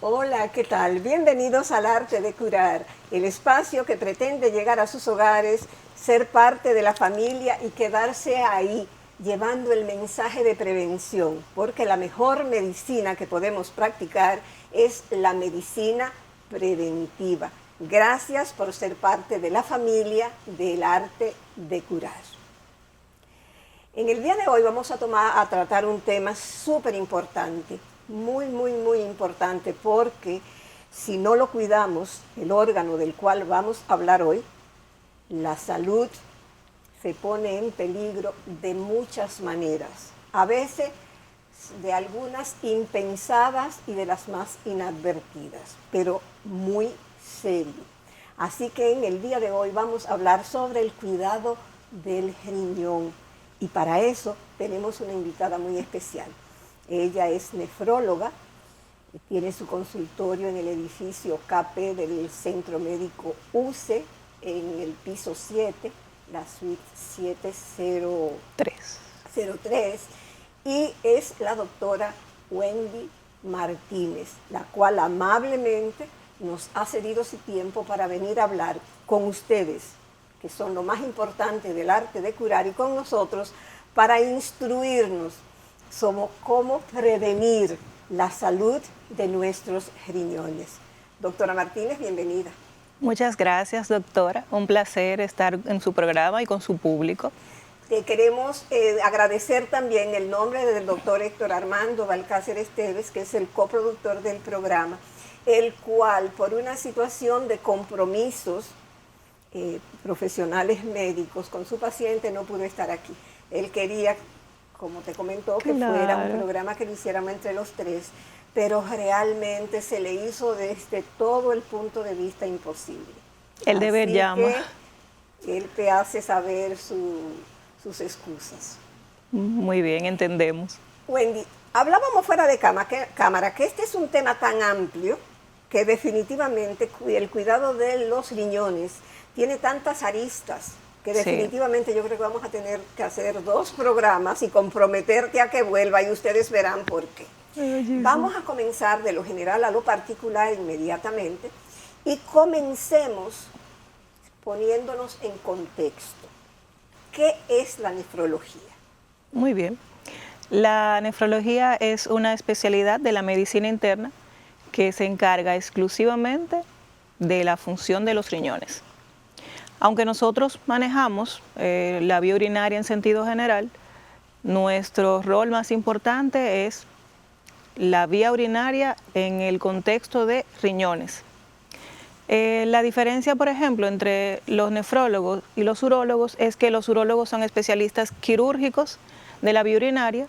Hola, ¿qué tal? Bienvenidos al Arte de Curar, el espacio que pretende llegar a sus hogares, ser parte de la familia y quedarse ahí, llevando el mensaje de prevención, porque la mejor medicina que podemos practicar es la medicina preventiva. Gracias por ser parte de la familia del Arte de Curar. En el día de hoy vamos a tratar un tema súper importante, muy importante, porque si no lo cuidamos, el órgano del cual vamos a hablar hoy, la salud, se pone en peligro de muchas maneras, a veces de algunas impensadas y de las más inadvertidas, pero muy serio. Así que en el día de hoy vamos a hablar sobre el cuidado del riñón. Y para eso tenemos una invitada muy especial. Ella es nefróloga, tiene su consultorio en el edificio KP del Centro Médico UCE, en el piso 7, la suite 703, y es la doctora Wendy Martínez, la cual amablemente nos ha cedido su tiempo para venir a hablar con ustedes, que son lo más importante del arte de curar, y con nosotros para instruirnos sobre cómo prevenir la salud de nuestros riñones. Doctora Martínez, bienvenida. Muchas gracias, doctora. Un placer estar en su programa y con su público. Te queremos agradecer también el nombre del doctor Héctor Armando Balcácer Esteves, que es el coproductor del programa, el cual, por una situación de compromisos profesionales médicos con su paciente, no pudo estar aquí. Él quería, como te comentó, que fuera un programa que lo hiciéramos entre los tres, pero realmente se le hizo desde todo el punto de vista imposible. El deber llama. Él te hace saber sus excusas. Muy bien, entendemos. Wendy, hablábamos fuera de cámara que este es un tema tan amplio que definitivamente el cuidado de los riñones tiene tantas aristas que definitivamente yo creo que vamos a tener que hacer 2 programas y comprometerte a que vuelva, y ustedes verán por qué. Vamos a comenzar de lo general a lo particular inmediatamente, y comencemos poniéndonos en contexto. ¿Qué es la nefrología? Muy bien. La nefrología es una especialidad de la medicina interna que se encarga exclusivamente de la función de los riñones. Aunque nosotros manejamos la vía urinaria en sentido general, nuestro rol más importante es la vía urinaria en el contexto de riñones. La diferencia, por ejemplo, entre los nefrólogos y los urólogos es que los urólogos son especialistas quirúrgicos de la vía urinaria,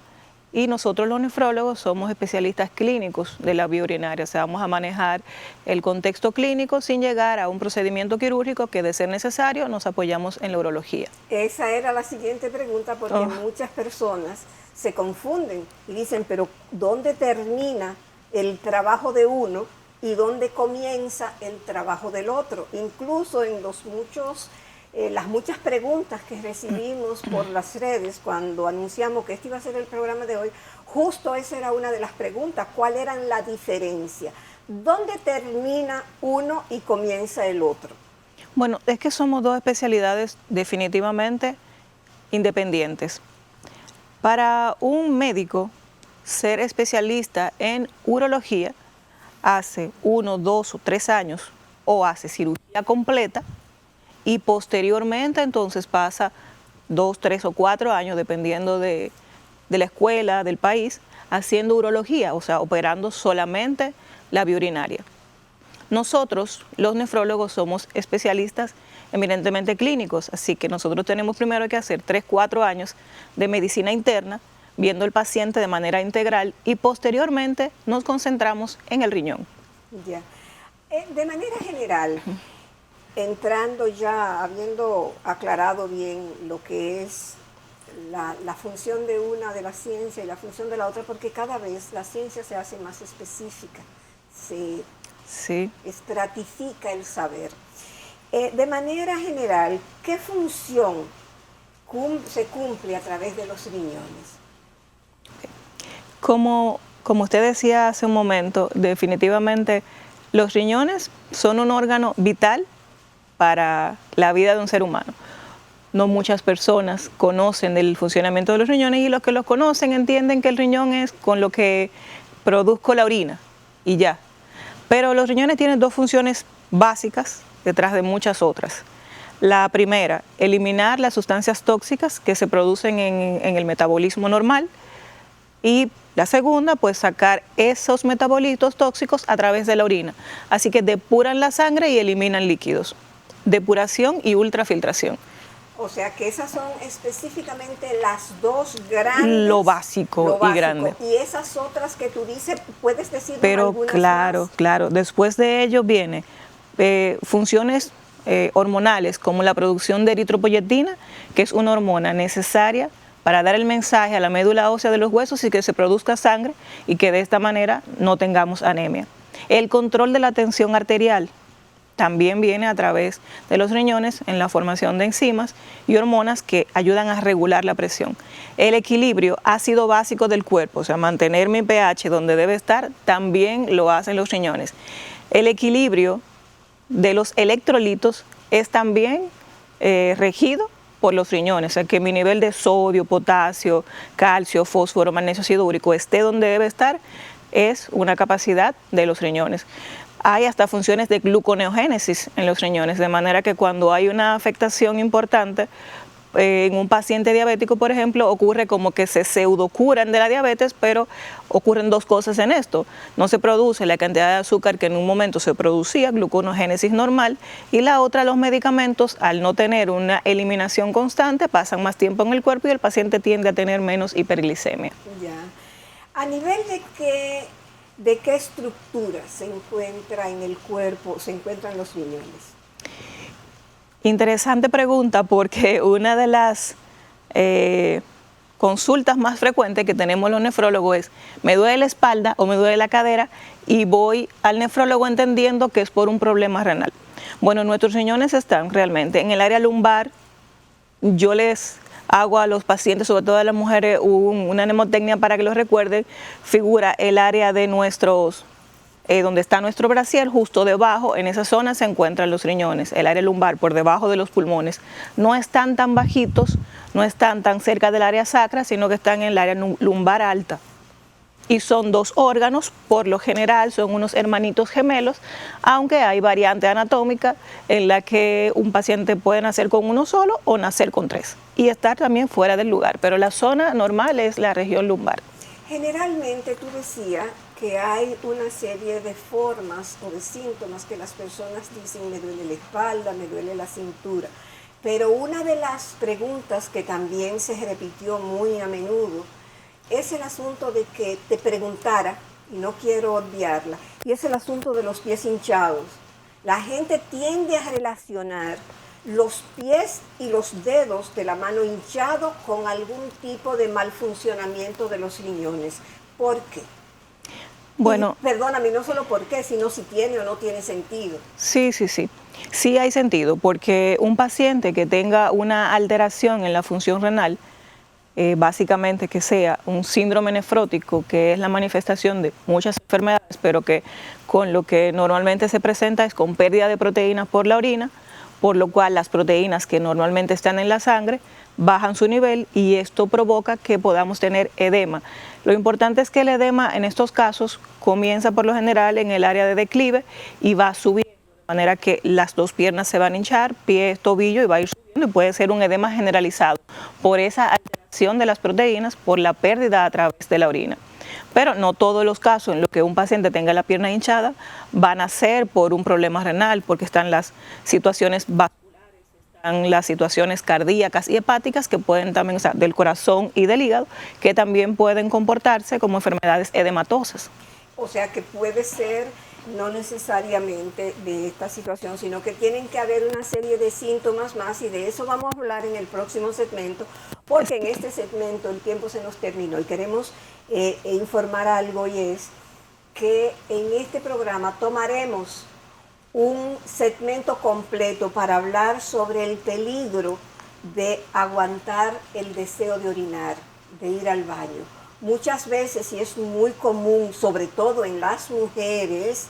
y nosotros los nefrólogos somos especialistas clínicos de la vía urinaria. O sea, vamos a manejar el contexto clínico sin llegar a un procedimiento quirúrgico que, de ser necesario, nos apoyamos en la urología. Esa era la siguiente pregunta, porque muchas personas se confunden y dicen, pero ¿dónde termina el trabajo de uno y dónde comienza el trabajo del otro? Incluso en las muchas preguntas que recibimos por las redes cuando anunciamos que este iba a ser el programa de hoy, justo esa era una de las preguntas: ¿cuál era la diferencia? ¿Dónde termina uno y comienza el otro? Bueno, es que somos 2 especialidades definitivamente independientes. Para un médico, ser especialista en urología hace 1, 2 o 3 años, o hace cirugía completa, y posteriormente entonces pasa 2, 3 o 4 años, dependiendo de la escuela, del país, haciendo urología, o sea, operando solamente la vía urinaria. Nosotros, los nefrólogos, somos especialistas eminentemente clínicos, así que nosotros tenemos primero que hacer 3, 4 años de medicina interna, viendo al paciente de manera integral, y posteriormente nos concentramos en el riñón. Ya. De manera general, entrando ya, habiendo aclarado bien lo que es la función de una de la ciencia y la función de la otra, porque cada vez la ciencia se hace más específica, se estratifica el saber. De manera general, ¿qué función se cumple a través de los riñones? Como Como usted decía hace un momento, definitivamente los riñones son un órgano vital para la vida de un ser humano. No muchas personas conocen el funcionamiento de los riñones y los que los conocen entienden que el riñón es con lo que produzco la orina y ya. Pero los riñones tienen dos funciones básicas detrás de muchas otras. La primera, eliminar las sustancias tóxicas que se producen en el metabolismo normal, y la segunda, pues sacar esos metabolitos tóxicos a través de la orina. Así que depuran la sangre y eliminan líquidos. Depuración y ultrafiltración. O sea que esas son específicamente las dos grandes. Lo básico y grande. Y esas otras que tú dices, ¿puedes decirnos Pero algunas claro, más? claro. Después de ello viene funciones hormonales como la producción de eritropoyetina, que es una hormona necesaria para dar el mensaje a la médula ósea de los huesos y que se produzca sangre y que de esta manera no tengamos anemia. El control de la tensión arterial también viene a través de los riñones en la formación de enzimas y hormonas que ayudan a regular la presión. El equilibrio ácido básico del cuerpo, o sea, mantener mi pH donde debe estar, también lo hacen los riñones. El equilibrio de los electrolitos es también regido por los riñones, o sea, que mi nivel de sodio, potasio, calcio, fósforo, magnesio, ácido úrico esté donde debe estar, es una capacidad de los riñones. Hay hasta funciones de gluconeogénesis en los riñones, de manera que cuando hay una afectación importante en un paciente diabético, por ejemplo, ocurre como que se pseudocuran de la diabetes, pero ocurren dos cosas en esto. No se produce la cantidad de azúcar que en un momento se producía, gluconeogénesis normal, y la otra, los medicamentos, al no tener una eliminación constante, pasan más tiempo en el cuerpo y el paciente tiende a tener menos hiperglicemia. Ya. ¿A nivel de qué estructura se encuentra en el cuerpo, se encuentran los riñones? Interesante pregunta, porque una de las consultas más frecuentes que tenemos los nefrólogos es: me duele la espalda o me duele la cadera, y voy al nefrólogo entendiendo que es por un problema renal. Bueno, nuestros riñones están realmente en el área lumbar. Yo les hago a los pacientes, sobre todo a las mujeres, una mnemotecnia para que los recuerden. Figura el área de nuestros donde está nuestro brasier, justo debajo, en esa zona se encuentran los riñones, el área lumbar, por debajo de los pulmones. No están tan bajitos, no están tan cerca del área sacra, sino que están en el área lumbar alta. Y son dos órganos, por lo general son unos hermanitos gemelos, aunque hay variante anatómica en la que un paciente puede nacer con uno solo o nacer con tres y estar también fuera del lugar, pero la zona normal es la región lumbar. Generalmente tú decías que hay una serie de formas o de síntomas que las personas dicen: me duele la espalda, me duele la cintura. Pero una de las preguntas que también se repitió muy a menudo es el asunto de que te preguntara, y no quiero obviarla, y es el asunto de los pies hinchados. La gente tiende a relacionar los pies y los dedos de la mano hinchados con algún tipo de mal funcionamiento de los riñones. ¿Por qué? Bueno, perdóname, no solo por qué, sino si tiene o no tiene sentido. Sí. Sí hay sentido, porque un paciente que tenga una alteración en la función renal, básicamente que sea un síndrome nefrótico, que es la manifestación de muchas enfermedades, pero que con lo que normalmente se presenta es con pérdida de proteínas por la orina, por lo cual las proteínas que normalmente están en la sangre bajan su nivel y esto provoca que podamos tener edema. Lo importante es que el edema en estos casos comienza por lo general en el área de declive y va subiendo, de manera que las dos piernas se van a hinchar, pie, tobillo, y va a ir subiendo, y puede ser un edema generalizado por esa alteración de las proteínas, por la pérdida a través de la orina. Pero no todos los casos en los que un paciente tenga la pierna hinchada van a ser por un problema renal, porque están las situaciones vasculares, están las situaciones cardíacas y hepáticas que pueden también, o sea, del corazón y del hígado, que también pueden comportarse como enfermedades edematosas. O sea que puede ser no necesariamente de esta situación, sino que tienen que haber una serie de síntomas más, y de eso vamos a hablar en el próximo segmento, porque en este segmento el tiempo se nos terminó y queremos informar algo, y es que en este programa tomaremos un segmento completo para hablar sobre el peligro de aguantar el deseo de orinar, de ir al baño. muchas veces, y es muy común, sobre todo en las mujeres,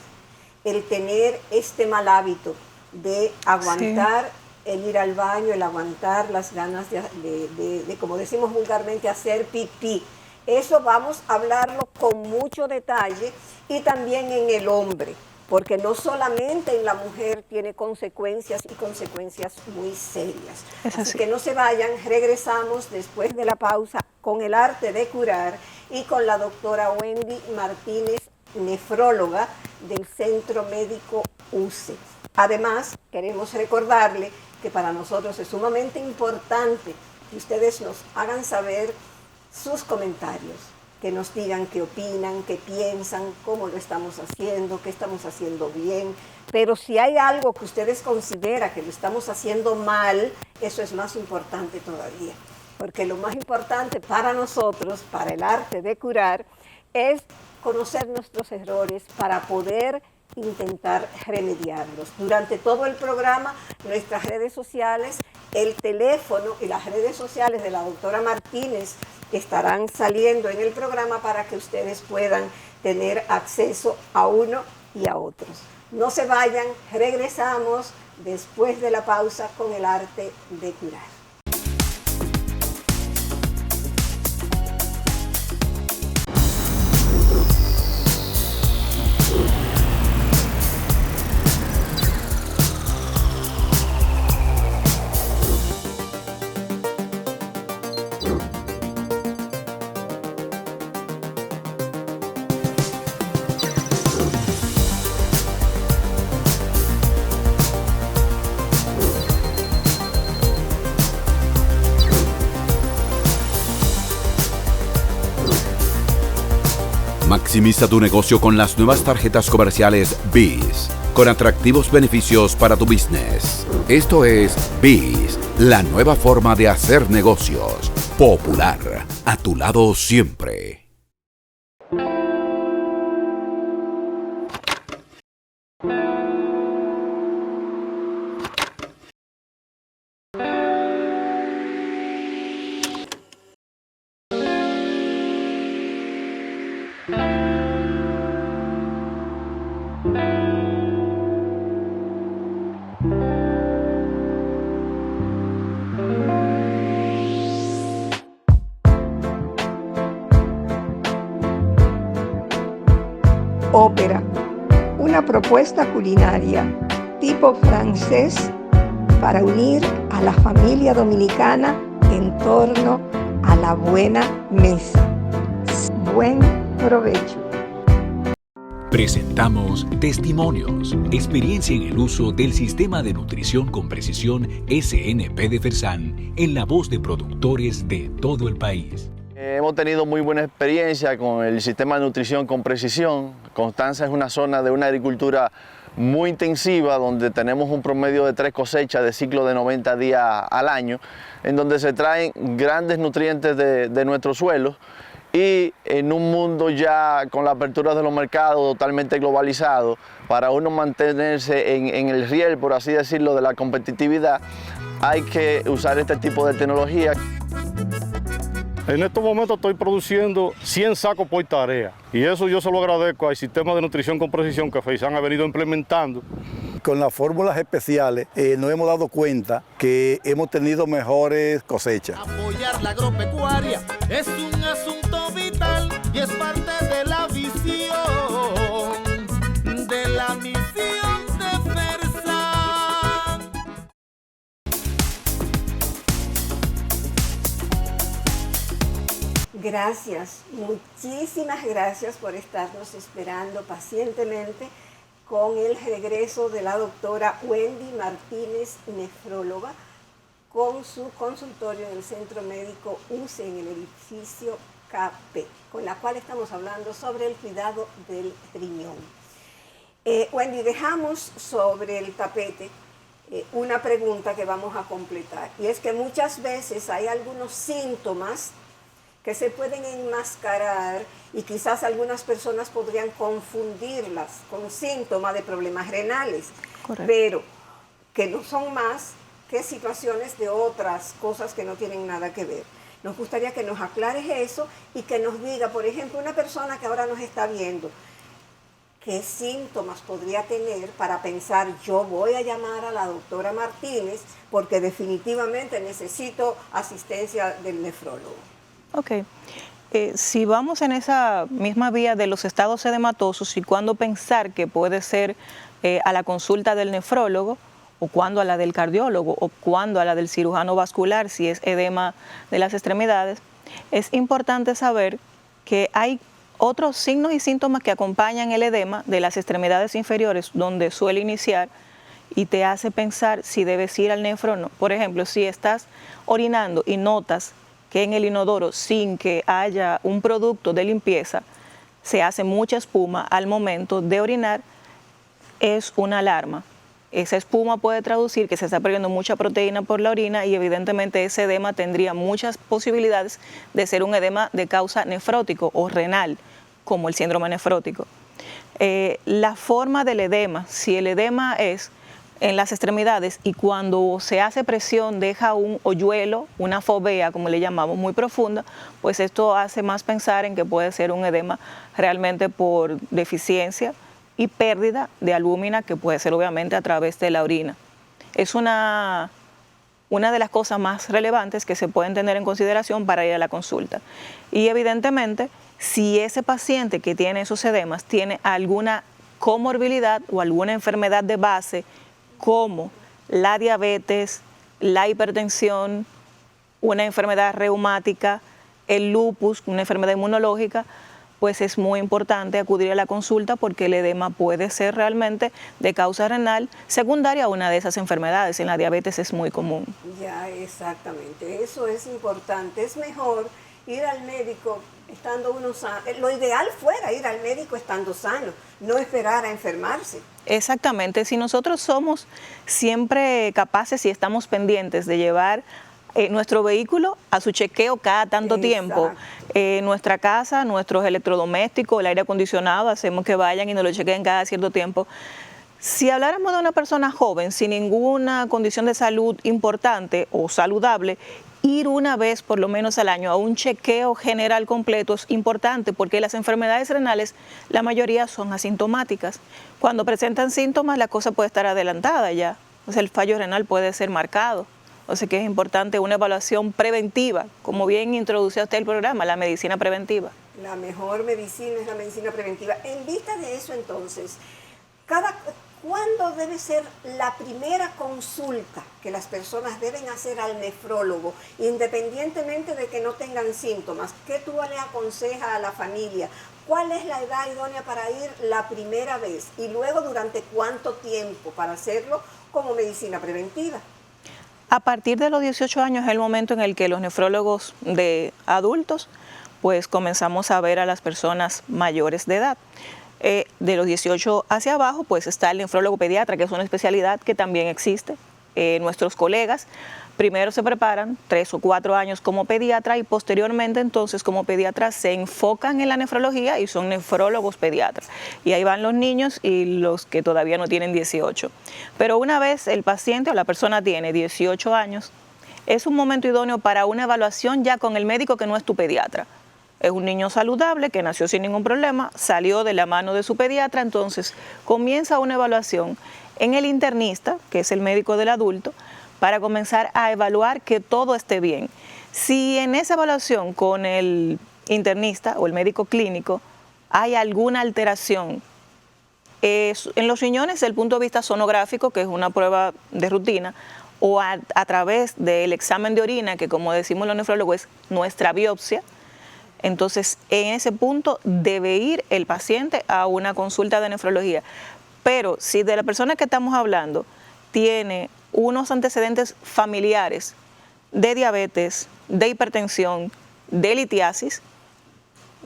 el tener este mal hábito de aguantar el ir al baño, el aguantar las ganas de, como decimos vulgarmente, hacer pipí. Eso vamos a hablarlo con mucho detalle, y también en el hombre, porque no solamente en la mujer tiene consecuencias, y consecuencias muy serias. Así que no se vayan, regresamos después de la pausa con el arte de curar y con la doctora Wendy Martínez, nefróloga del Centro Médico UCE. Además, queremos recordarle que para nosotros es sumamente importante que ustedes nos hagan saber sus comentarios, que nos digan qué opinan, qué piensan, cómo lo estamos haciendo, qué estamos haciendo bien. Pero si hay algo que ustedes consideran que lo estamos haciendo mal, eso es más importante todavía. Porque lo más importante para nosotros, para el arte de curar, es conocer nuestros errores para poder intentar remediarlos. Durante todo el programa, nuestras redes sociales, el teléfono y las redes sociales de la doctora Martínez estarán saliendo en el programa para que ustedes puedan tener acceso a uno y a otros. No se vayan, regresamos después de la pausa con el arte de curar. Maximiza tu negocio con las nuevas tarjetas comerciales BIS, con atractivos beneficios para tu business. Esto es BIS, la nueva forma de hacer negocios. Popular, a tu lado siempre. Ópera, una propuesta culinaria tipo francés para unir a la familia dominicana en torno a la buena mesa. Buen provecho. Presentamos Testimonios, experiencia en el uso del Sistema de Nutrición con Precisión SNP de Fersan, en la voz de productores de todo el país. Hemos tenido muy buena experiencia con el Sistema de Nutrición con Precisión. Constanza es una zona de una agricultura muy intensiva, donde tenemos un promedio de 3 cosechas de ciclo de 90 días al año, en donde se traen grandes nutrientes de nuestros suelos. Y en un mundo ya con la apertura de los mercados totalmente globalizado, para uno mantenerse en el riel, por así decirlo, de la competitividad, hay que usar este tipo de tecnología. En estos momentos estoy produciendo 100 sacos por tarea, y eso yo se lo agradezco al Sistema de Nutrición con Precisión que Fersan ha venido implementando. Con las fórmulas especiales nos hemos dado cuenta que hemos tenido mejores cosechas. Apoyar la agropecuaria es un asunto vital y es parte de la visión, de la misión de Fersan. Gracias, muchísimas gracias por estarnos esperando pacientemente con el regreso de la doctora Wendy Martínez, nefróloga, con su consultorio en el Centro Médico UCE en el edificio KP, con la cual estamos hablando sobre el cuidado del riñón. Wendy, dejamos sobre el tapete una pregunta que vamos a completar, y es que muchas veces hay algunos síntomas que se pueden enmascarar y quizás algunas personas podrían confundirlas con síntomas de problemas renales. Correcto. Pero que no son más que situaciones de otras cosas que no tienen nada que ver. Nos gustaría que nos aclares eso y que nos diga, por ejemplo, una persona que ahora nos está viendo, ¿qué síntomas podría tener para pensar, yo voy a llamar a la doctora Martínez porque definitivamente necesito asistencia del nefrólogo? Ok. Si vamos en esa misma vía de los estados edematosos y cuándo pensar que puede ser a la consulta del nefrólogo, o cuándo a la del cardiólogo, o cuándo a la del cirujano vascular, si es edema de las extremidades, es importante saber que hay otros signos y síntomas que acompañan el edema de las extremidades inferiores, donde suele iniciar y te hace pensar si debes ir al nefro o no. Por ejemplo, si estás orinando y notas que en el inodoro, sin que haya un producto de limpieza, se hace mucha espuma al momento de orinar, es una alarma. Esa espuma puede traducir que se está perdiendo mucha proteína por la orina y evidentemente ese edema tendría muchas posibilidades de ser un edema de causa nefrótico o renal, como el síndrome nefrótico. La forma del edema, si el edema es en las extremidades y cuando se hace presión deja un hoyuelo, una fovea, como le llamamos, muy profunda, pues esto hace más pensar en que puede ser un edema realmente por deficiencia y pérdida de albúmina, que puede ser obviamente a través de la orina. Es una de las cosas más relevantes que se pueden tener en consideración para ir a la consulta. Y evidentemente, si ese paciente que tiene esos edemas tiene alguna comorbilidad o alguna enfermedad de base, como la diabetes, la hipertensión, una enfermedad reumática, el lupus, una enfermedad inmunológica, pues es muy importante acudir a la consulta porque el edema puede ser realmente de causa renal secundaria a una de esas enfermedades. En la diabetes es muy común. Ya, exactamente. Eso es importante. Es mejor ir al médico estando uno sano. Lo ideal fuera ir al médico estando sano, no esperar a enfermarse. Exactamente. Si nosotros somos siempre capaces y estamos pendientes de llevar nuestro vehículo a su chequeo cada tanto tiempo, nuestra casa, nuestros electrodomésticos, el aire acondicionado, hacemos que vayan y nos lo chequeen cada cierto tiempo. Si habláramos de una persona joven sin ninguna condición de salud importante o saludable, ir una vez por lo menos al año a un chequeo general completo es importante porque las enfermedades renales, la mayoría son asintomáticas. Cuando presentan síntomas, la cosa puede estar adelantada ya. O sea, el fallo renal puede ser marcado. O sea que es importante una evaluación preventiva, como bien introduce usted el programa, la medicina preventiva. La mejor medicina es la medicina preventiva. En vista de eso, entonces, ¿cuándo debe ser la primera consulta que las personas deben hacer al nefrólogo, independientemente de que no tengan síntomas? ¿Qué tú le aconsejas a la familia? ¿Cuál es la edad idónea para ir la primera vez? Y luego, ¿durante cuánto tiempo para hacerlo como medicina preventiva? A partir de los 18 años es el momento en el que los nefrólogos de adultos pues comenzamos a ver a las personas mayores de edad. De los 18 hacia abajo pues está el nefrólogo pediatra, que es una especialidad que también existe. Nuestros colegas primero se preparan 3 o 4 años como pediatra y posteriormente entonces como pediatras se enfocan en la nefrología y son nefrólogos pediatras. Y ahí van los niños y los que todavía no tienen 18. Pero una vez el paciente o la persona tiene 18 años, es un momento idóneo para una evaluación ya con el médico que no es tu pediatra. Es un niño saludable que nació sin ningún problema, salió de la mano de su pediatra, entonces comienza una evaluación en el internista, que es el médico del adulto, para comenzar a evaluar que todo esté bien. Si en esa evaluación con el internista o el médico clínico hay alguna alteración en los riñones desde el punto de vista sonográfico, que es una prueba de rutina, o a través del examen de orina, que como decimos los nefrólogos es nuestra biopsia, entonces en ese punto debe ir el paciente a una consulta de nefrología. Pero si de la persona que estamos hablando tiene unos antecedentes familiares de diabetes, de hipertensión, de litiasis,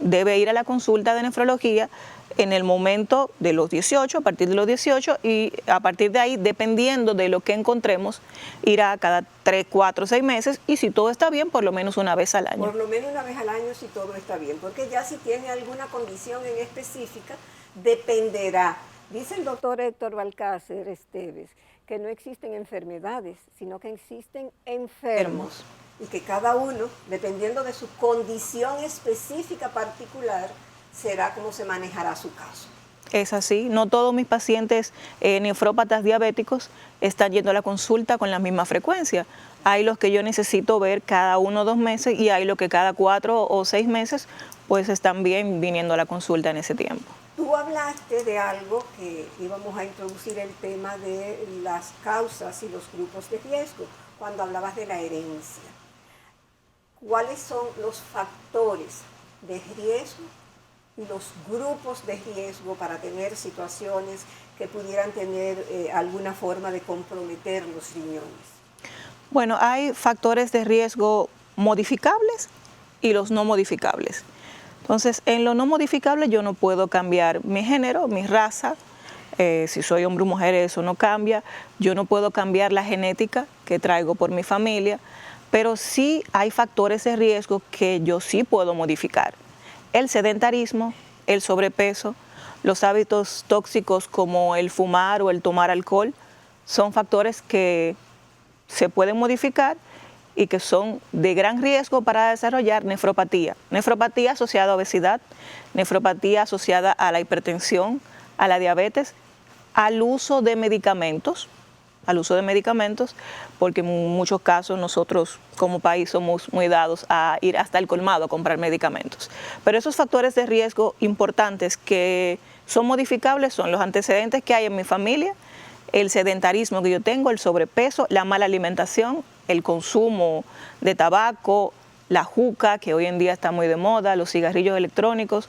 debe ir a la consulta de nefrología en el momento de los 18, a partir de los 18, y a partir de ahí, dependiendo de lo que encontremos, irá cada 3, 4, 6 meses, y si todo está bien, por lo menos una vez al año. Por lo menos una vez al año si todo está bien, porque ya si tiene alguna condición en específica, dependerá. Dice el doctor Héctor Balcácer Esteves que no existen enfermedades, sino que existen enfermos. y que cada uno, dependiendo de su condición específica particular, será como se manejará su caso. Es así, no todos mis pacientes nefrópatas diabéticos están yendo a la consulta con la misma frecuencia. Hay los que yo necesito ver cada 1 o 2 meses y hay los que cada 4 o 6 meses pues están bien viniendo a la consulta en ese tiempo. Tú hablaste de algo que íbamos a introducir, el tema de las causas y los grupos de riesgo, cuando hablabas de la herencia. ¿Cuáles son los factores de riesgo y los grupos de riesgo para tener situaciones que pudieran tener alguna forma de comprometer los riñones? Bueno, hay factores de riesgo modificables y los no modificables. Entonces, en lo no modificable yo no puedo cambiar mi género, mi raza, si soy hombre o mujer eso no cambia, yo no puedo cambiar la genética que traigo por mi familia, pero sí hay factores de riesgo que yo sí puedo modificar. El sedentarismo, el sobrepeso, los hábitos tóxicos como el fumar o el tomar alcohol, son factores que se pueden modificar y que son de gran riesgo para desarrollar nefropatía. Nefropatía asociada a obesidad, nefropatía asociada a la hipertensión, a la diabetes, al uso de medicamentos, porque en muchos casos nosotros como país somos muy dados a ir hasta el colmado a comprar medicamentos. Pero esos factores de riesgo importantes que son modificables son los antecedentes que hay en mi familia, el sedentarismo que yo tengo, el sobrepeso, la mala alimentación, el consumo de tabaco, la juca, que hoy en día está muy de moda, los cigarrillos electrónicos.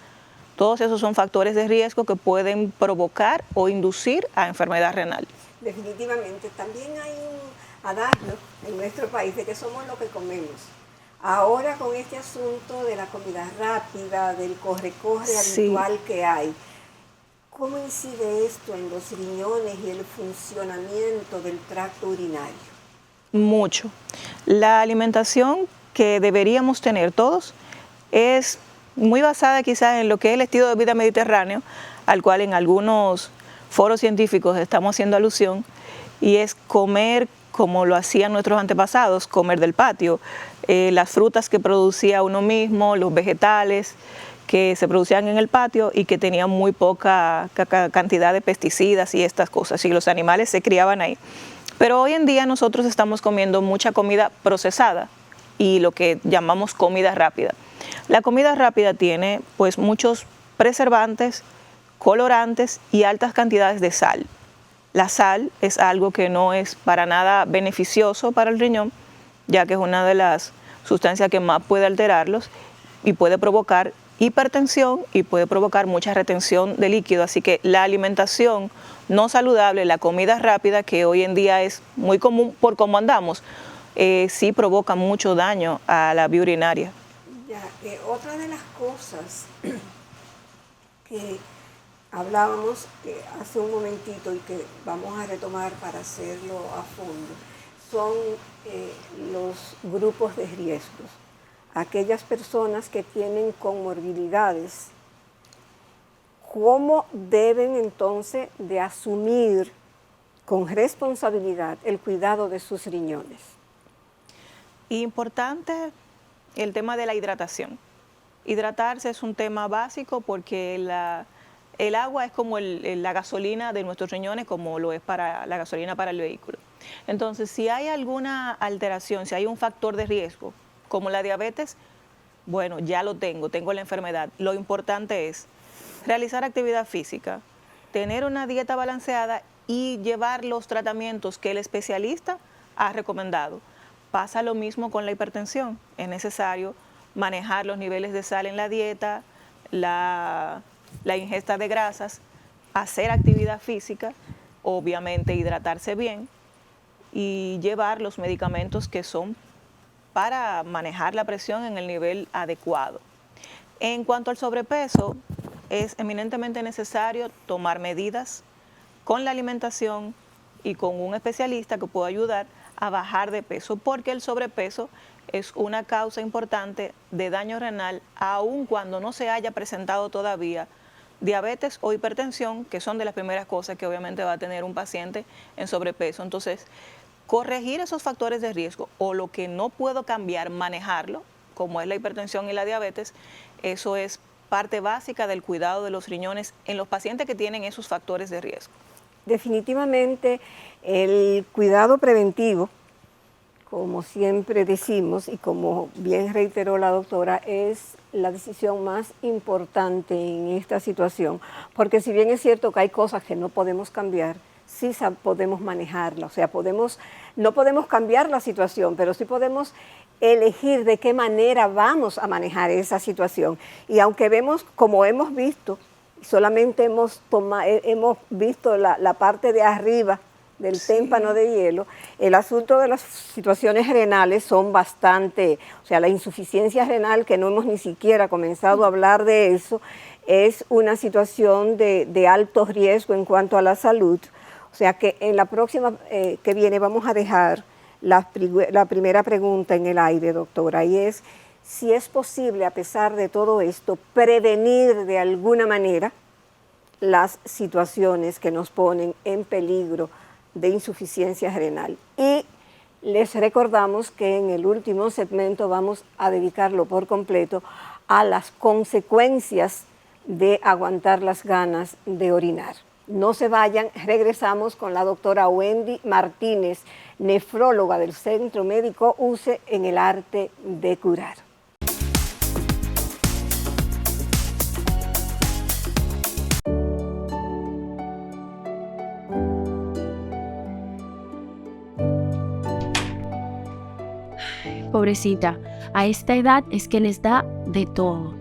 Todos esos son factores de riesgo que pueden provocar o inducir a enfermedad renal. Definitivamente. También hay un adagio en nuestro país de que somos lo que comemos. Ahora con este asunto de la comida rápida, del corre-corre habitual que hay, ¿cómo incide esto en los riñones y el funcionamiento del tracto urinario? Mucho. La alimentación que deberíamos tener todos es muy basada quizás en lo que es el estilo de vida mediterráneo, al cual en algunos foros científicos estamos haciendo alusión, y es comer como lo hacían nuestros antepasados, comer del patio, las frutas que producía uno mismo, los vegetales que se producían en el patio y que tenían muy poca cantidad de pesticidas y estas cosas, y los animales se criaban ahí. Pero hoy en día nosotros estamos comiendo mucha comida procesada y lo que llamamos comida rápida. La comida rápida tiene pues muchos preservantes, colorantes y altas cantidades de sal. La sal es algo que no es para nada beneficioso para el riñón, ya que es una de las sustancias que más puede alterarlos y puede provocar hipertensión y puede provocar mucha retención de líquido. Así que la alimentación no saludable, la comida rápida, que hoy en día es muy común por cómo andamos, sí provoca mucho daño a la vía urinaria. Ya, otra de las cosas que hablábamos hace un momentito y que vamos a retomar para hacerlo a fondo, son los grupos de riesgos. Aquellas personas que tienen comorbilidades, ¿cómo deben entonces de asumir con responsabilidad el cuidado de sus riñones? Importante el tema de la hidratación. Hidratarse es un tema básico porque el agua es como la gasolina de nuestros riñones, como lo es para la gasolina para el vehículo. Entonces, si hay alguna alteración, si hay un factor de riesgo, como la diabetes, bueno, ya lo tengo la enfermedad. Lo importante es realizar actividad física, tener una dieta balanceada y llevar los tratamientos que el especialista ha recomendado. Pasa lo mismo con la hipertensión. Es necesario manejar los niveles de sal en la dieta, la ingesta de grasas, hacer actividad física, obviamente hidratarse bien y llevar los medicamentos que son para manejar la presión en el nivel adecuado. En cuanto al sobrepeso, es eminentemente necesario tomar medidas con la alimentación y con un especialista que pueda ayudar a bajar de peso, porque el sobrepeso es una causa importante de daño renal, aun cuando no se haya presentado todavía diabetes o hipertensión, que son de las primeras cosas que obviamente va a tener un paciente en sobrepeso. Entonces, corregir esos factores de riesgo o lo que no puedo cambiar, manejarlo, como es la hipertensión y la diabetes. Eso es parte básica del cuidado de los riñones en los pacientes que tienen esos factores de riesgo. Definitivamente el cuidado preventivo, como siempre decimos y como bien reiteró la doctora, es la decisión más importante en esta situación, porque si bien es cierto que hay cosas que no podemos cambiar, sí podemos manejarla, o sea, no podemos cambiar la situación, pero sí podemos elegir de qué manera vamos a manejar esa situación. Y aunque vemos, como hemos visto, solamente hemos visto la parte de arriba del témpano de hielo, el asunto de las situaciones renales son bastante, o sea, la insuficiencia renal, que no hemos ni siquiera comenzado a hablar de eso, es una situación de alto riesgo en cuanto a la salud. O sea que en la próxima que viene vamos a dejar la primera pregunta en el aire, doctora, y es si es posible, a pesar de todo esto, prevenir de alguna manera las situaciones que nos ponen en peligro de insuficiencia renal. Y les recordamos que en el último segmento vamos a dedicarlo por completo a las consecuencias de aguantar las ganas de orinar. No se vayan, regresamos con la doctora Wendy Martínez, nefróloga del Centro Médico UCE en el arte de curar. Pobrecita, a esta edad es que les da de todo.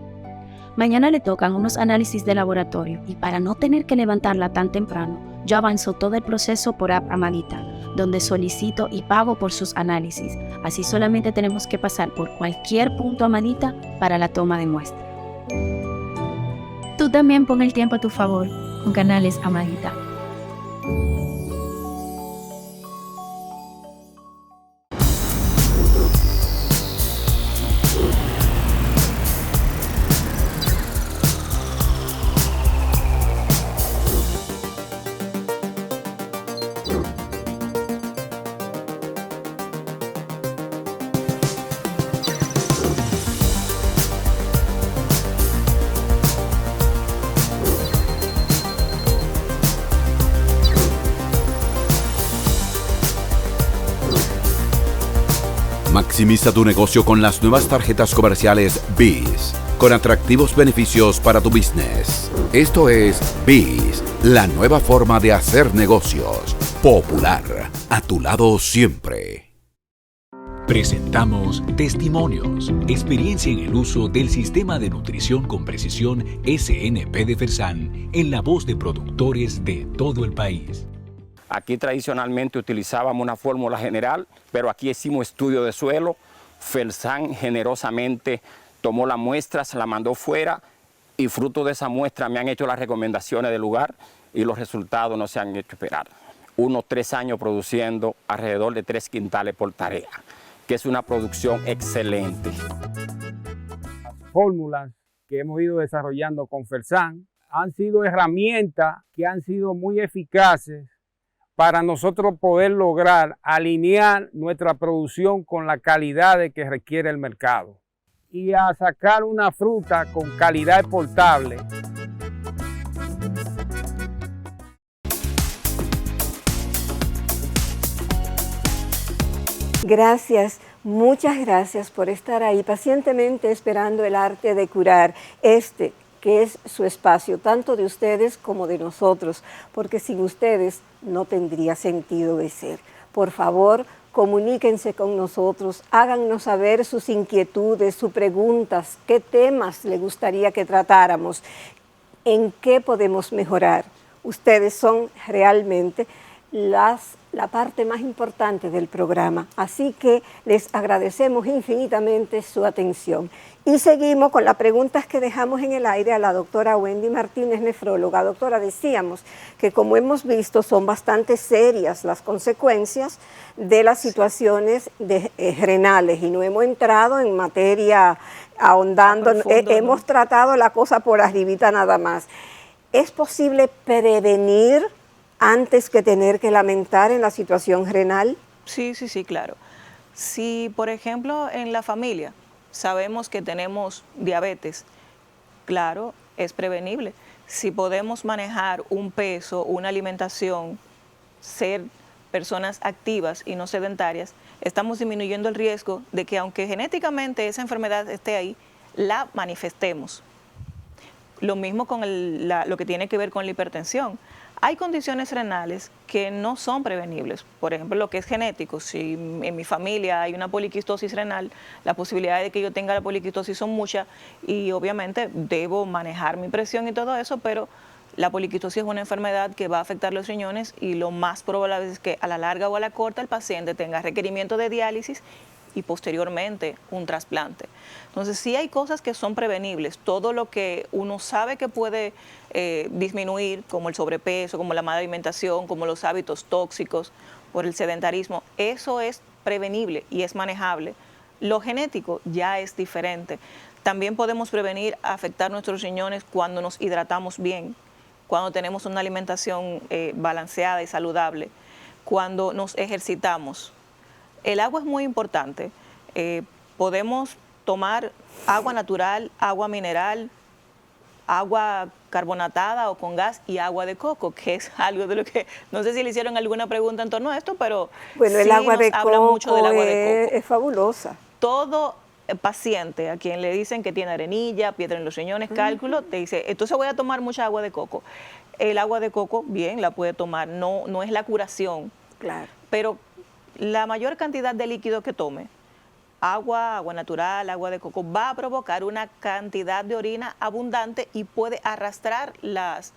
Mañana le tocan unos análisis de laboratorio y para no tener que levantarla tan temprano, yo avanzo todo el proceso por app Amadita, donde solicito y pago por sus análisis. Así solamente tenemos que pasar por cualquier punto Amadita para la toma de muestra. Tú también pon el tiempo a tu favor con Canales Amadita. Maximiza tu negocio con las nuevas tarjetas comerciales BIS, con atractivos beneficios para tu business. Esto es BIS, la nueva forma de hacer negocios. Popular, a tu lado siempre. Presentamos testimonios, experiencia en el uso del sistema de nutrición con precisión SNP de Fersan en la voz de productores de todo el país. Aquí tradicionalmente utilizábamos una fórmula general, pero aquí hicimos estudio de suelo. Fersan generosamente tomó la muestra, se la mandó fuera y fruto de esa muestra me han hecho las recomendaciones del lugar y los resultados no se han hecho esperar. Unos 3 años produciendo alrededor de 3 quintales por tarea, que es una producción excelente. Las fórmulas que hemos ido desarrollando con Fersan han sido herramientas que han sido muy eficaces para nosotros poder lograr alinear nuestra producción con la calidad que requiere el mercado y a sacar una fruta con calidad exportable. Gracias, muchas gracias por estar ahí pacientemente esperando el arte de curar, que es su espacio, tanto de ustedes como de nosotros, porque sin ustedes no tendría sentido de ser. Por favor, comuníquense con nosotros, háganos saber sus inquietudes, sus preguntas, qué temas les gustaría que tratáramos, en qué podemos mejorar. Ustedes son realmente la parte más importante del programa, así que les agradecemos infinitamente su atención. Y seguimos con las preguntas que dejamos en el aire a la doctora Wendy Martínez, nefróloga. Doctora, decíamos que como hemos visto son bastante serias las consecuencias de las situaciones renales y no hemos entrado en materia ahondando, hemos tratado la cosa por arribita nada más. ¿Es posible prevenir antes que tener que lamentar en la situación renal? Sí, sí, sí, claro. Si, por ejemplo, en la familia sabemos que tenemos diabetes, claro, es prevenible. Si podemos manejar un peso, una alimentación, ser personas activas y no sedentarias, estamos disminuyendo el riesgo de que aunque genéticamente esa enfermedad esté ahí, la manifestemos. Lo mismo con lo que tiene que ver con la hipertensión. Hay condiciones renales que no son prevenibles. Por ejemplo, lo que es genético. Si en mi familia hay una poliquistosis renal, la posibilidad de que yo tenga la poliquistosis son muchas y obviamente debo manejar mi presión y todo eso, pero la poliquistosis es una enfermedad que va a afectar los riñones y lo más probable es que a la larga o a la corta el paciente tenga requerimiento de diálisis y posteriormente un trasplante. Entonces sí hay cosas que son prevenibles, todo lo que uno sabe que puede disminuir, como el sobrepeso, como la mala alimentación, como los hábitos tóxicos por el sedentarismo, eso es prevenible y es manejable. Lo genético ya es diferente. También podemos prevenir afectar nuestros riñones cuando nos hidratamos bien, cuando tenemos una alimentación balanceada y saludable, cuando nos ejercitamos. El agua es muy importante. Podemos tomar agua natural, agua mineral, agua carbonatada o con gas y agua de coco, que es algo de lo que, no sé si le hicieron alguna pregunta en torno a esto, pero bueno, sí el agua nos de habla coco mucho del agua de coco. Es fabulosa. Todo paciente a quien le dicen que tiene arenilla, piedra en los riñones, cálculo, te dice, entonces voy a tomar mucha agua de coco. El agua de coco, bien, la puede tomar, no es la curación, claro, pero la mayor cantidad de líquido que tome, agua natural, agua de coco, va a provocar una cantidad de orina abundante y puede arrastrar las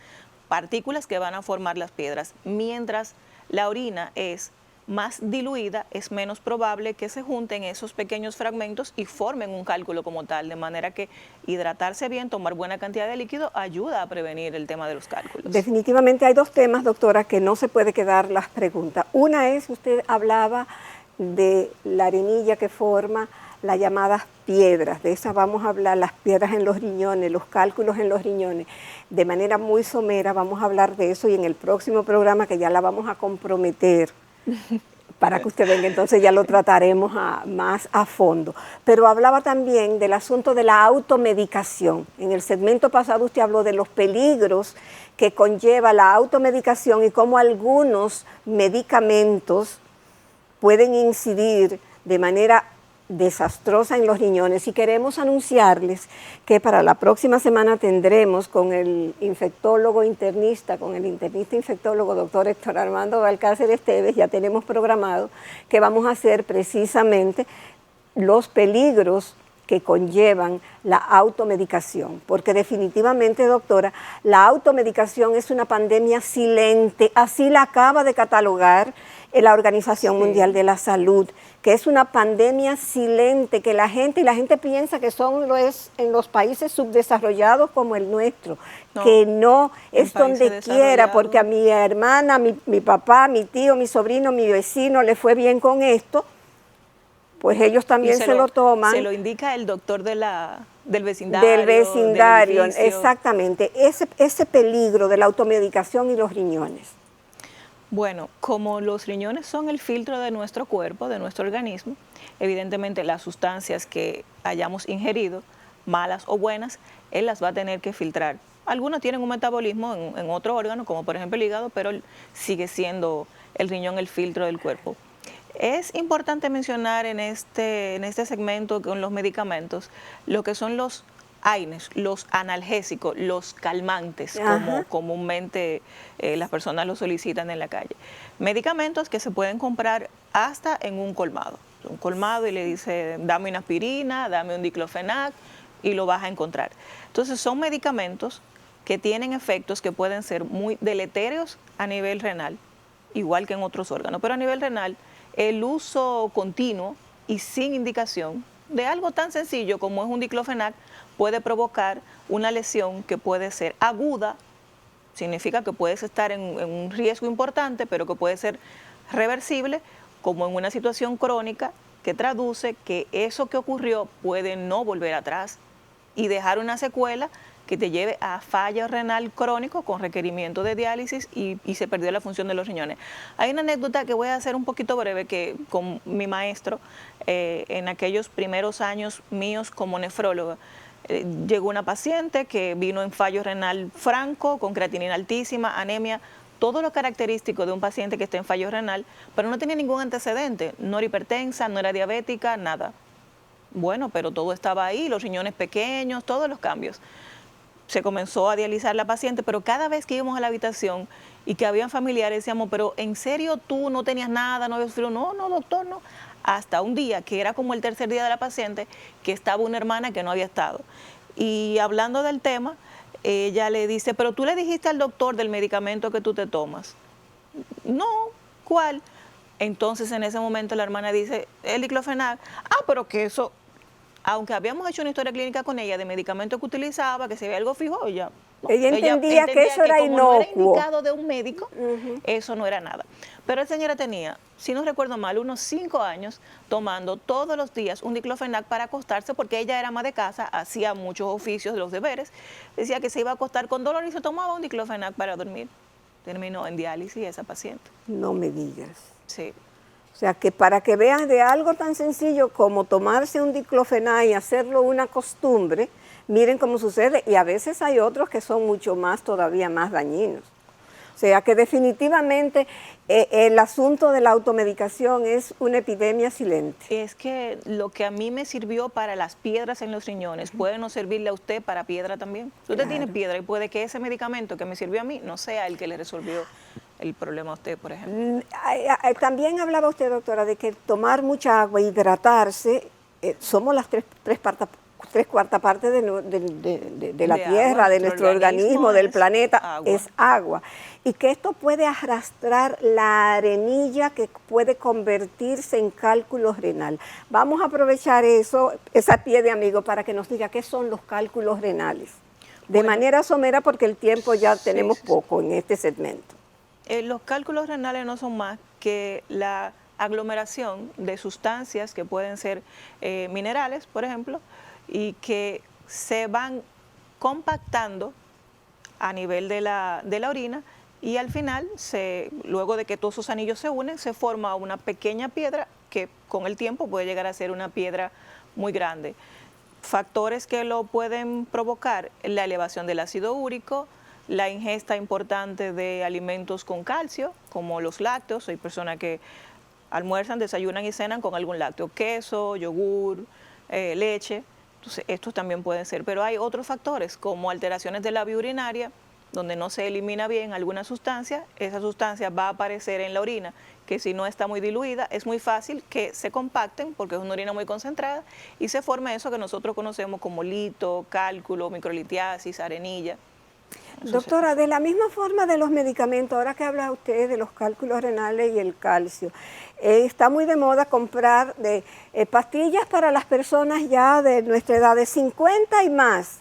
partículas que van a formar las piedras. Mientras la orina es más diluida, es menos probable que se junten esos pequeños fragmentos y formen un cálculo como tal, de manera que hidratarse bien, tomar buena cantidad de líquido, ayuda a prevenir el tema de los cálculos. Definitivamente hay dos temas, doctora, que no se puede quedar las preguntas. Una es, usted hablaba de la arenilla que forma las llamadas piedras, de esas vamos a hablar, las piedras en los riñones, los cálculos en los riñones, de manera muy somera vamos a hablar de eso y en el próximo programa que ya la vamos a comprometer para que usted venga, entonces ya lo trataremos más a fondo. Pero hablaba también del asunto de la automedicación. En el segmento pasado usted habló de los peligros que conlleva la automedicación y cómo algunos medicamentos pueden incidir de manera desastrosa en los riñones y queremos anunciarles que para la próxima semana tendremos con el infectólogo internista, con el internista infectólogo doctor Héctor Armando Balcácer Esteves, ya tenemos programado que vamos a hacer precisamente los peligros que conllevan la automedicación, porque definitivamente, doctora, la automedicación es una pandemia silente, así la acaba de catalogar la Organización Mundial de la Salud, que es una pandemia silente, que la gente piensa que son en los países subdesarrollados como el nuestro, que no, es donde quiera, porque a mi hermana, mi papá, mi tío, mi sobrino, mi vecino le fue bien con esto, pues ellos también se lo toman. Se lo indica el doctor del vecindario. Del vecindario, exactamente. Ese peligro de la automedicación y los riñones. Bueno, como los riñones son el filtro de nuestro cuerpo, de nuestro organismo, evidentemente las sustancias que hayamos ingerido, malas o buenas, él las va a tener que filtrar. Algunos tienen un metabolismo en otro órgano, como por ejemplo el hígado, pero sigue siendo el riñón el filtro del cuerpo. Es importante mencionar en este segmento con los medicamentos lo que son los AINES, los analgésicos, los calmantes, como comúnmente las personas lo solicitan en la calle. Medicamentos que se pueden comprar hasta en un colmado. Un colmado y le dice, dame una aspirina, dame un diclofenac y lo vas a encontrar. Entonces son medicamentos que tienen efectos que pueden ser muy deletéreos a nivel renal, igual que en otros órganos, pero a nivel renal el uso continuo y sin indicación de algo tan sencillo como es un diclofenac puede provocar una lesión que puede ser aguda, significa que puedes estar en un riesgo importante, pero que puede ser reversible, como en una situación crónica que traduce que eso que ocurrió puede no volver atrás y dejar una secuela que te lleve a fallo renal crónico con requerimiento de diálisis y se perdió la función de los riñones. Hay una anécdota que voy a hacer un poquito breve, que con mi maestro, en aquellos primeros años míos como nefróloga, llegó una paciente que vino en fallo renal franco, con creatinina altísima, anemia, todo lo característico de un paciente que está en fallo renal, pero no tenía ningún antecedente, no era hipertensa, no era diabética, nada. Bueno, pero todo estaba ahí, los riñones pequeños, todos los cambios. Se comenzó a dializar la paciente, pero cada vez que íbamos a la habitación y que habían familiares, decíamos, pero ¿en serio tú no tenías nada, no habías frío? No, no, doctor, no. Hasta un día, que era como el tercer día de la paciente, que estaba una hermana que no había estado. Y hablando del tema, ella le dice, pero tú le dijiste al doctor del medicamento que tú te tomas. No, ¿cuál? Entonces en ese momento la hermana dice, el diclofenac. Pero que eso, aunque habíamos hecho una historia clínica con ella de medicamentos que utilizaba, que se veía algo fijo, ella entendía que eso era como inocuo. No era indicado de un médico, eso no era nada. Pero la señora tenía, si no recuerdo mal, unos 5 años tomando todos los días un diclofenac para acostarse, porque ella era ama de casa, hacía muchos oficios de los deberes, decía que se iba a acostar con dolor y se tomaba un diclofenac para dormir. Terminó en diálisis esa paciente. No me digas. Sí. O sea, que para que vean de algo tan sencillo como tomarse un diclofenac y hacerlo una costumbre, miren cómo sucede, y a veces hay otros que son mucho más, todavía más dañinos. O sea que definitivamente el asunto de la automedicación es una epidemia silente. Es que lo que a mí me sirvió para las piedras en los riñones puede no servirle a usted para piedra también. Usted tiene piedra y puede que ese medicamento que me sirvió a mí no sea el que le resolvió el problema a usted, por ejemplo. También hablaba usted, doctora, de que tomar mucha agua, hidratarse, somos las tres cuartas partes de la Tierra, de nuestro organismo, del planeta, es agua. Y que esto puede arrastrar la arenilla que puede convertirse en cálculo renal. Vamos a aprovechar esa pie de amigo para que nos diga qué son los cálculos renales. De manera somera, porque el tiempo ya tenemos poco en este segmento. Los cálculos renales no son más que la aglomeración de sustancias que pueden ser minerales, por ejemplo, y que se van compactando a nivel de la orina, y al final, luego de que todos esos anillos se unen, se forma una pequeña piedra que con el tiempo puede llegar a ser una piedra muy grande. Factores que lo pueden provocar: la elevación del ácido úrico, la ingesta importante de alimentos con calcio, como los lácteos. Hay personas que almuerzan, desayunan y cenan con algún lácteo, queso, yogur, leche. Entonces, estos también pueden ser. Pero hay otros factores, como alteraciones de la vía urinaria, donde no se elimina bien alguna sustancia. Esa sustancia va a aparecer en la orina, que si no está muy diluida, es muy fácil que se compacten, porque es una orina muy concentrada, y se forma eso que nosotros conocemos como lito, cálculo, microlitiasis, arenilla. Doctora, de la misma forma de los medicamentos, ahora que habla usted de los cálculos renales y el calcio, está muy de moda comprar pastillas para las personas ya de nuestra edad, de 50 y más,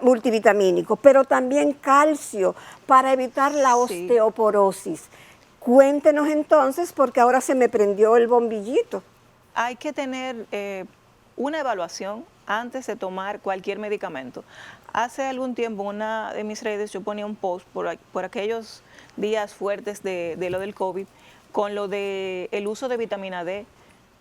multivitamínicos, pero también calcio para evitar la osteoporosis. Cuéntenos entonces, porque ahora se me prendió el bombillito. Hay que tener una evaluación antes de tomar cualquier medicamento. Hace algún tiempo, en una de mis redes, yo ponía un post por aquellos días fuertes de lo del COVID, con lo del uso de vitamina D.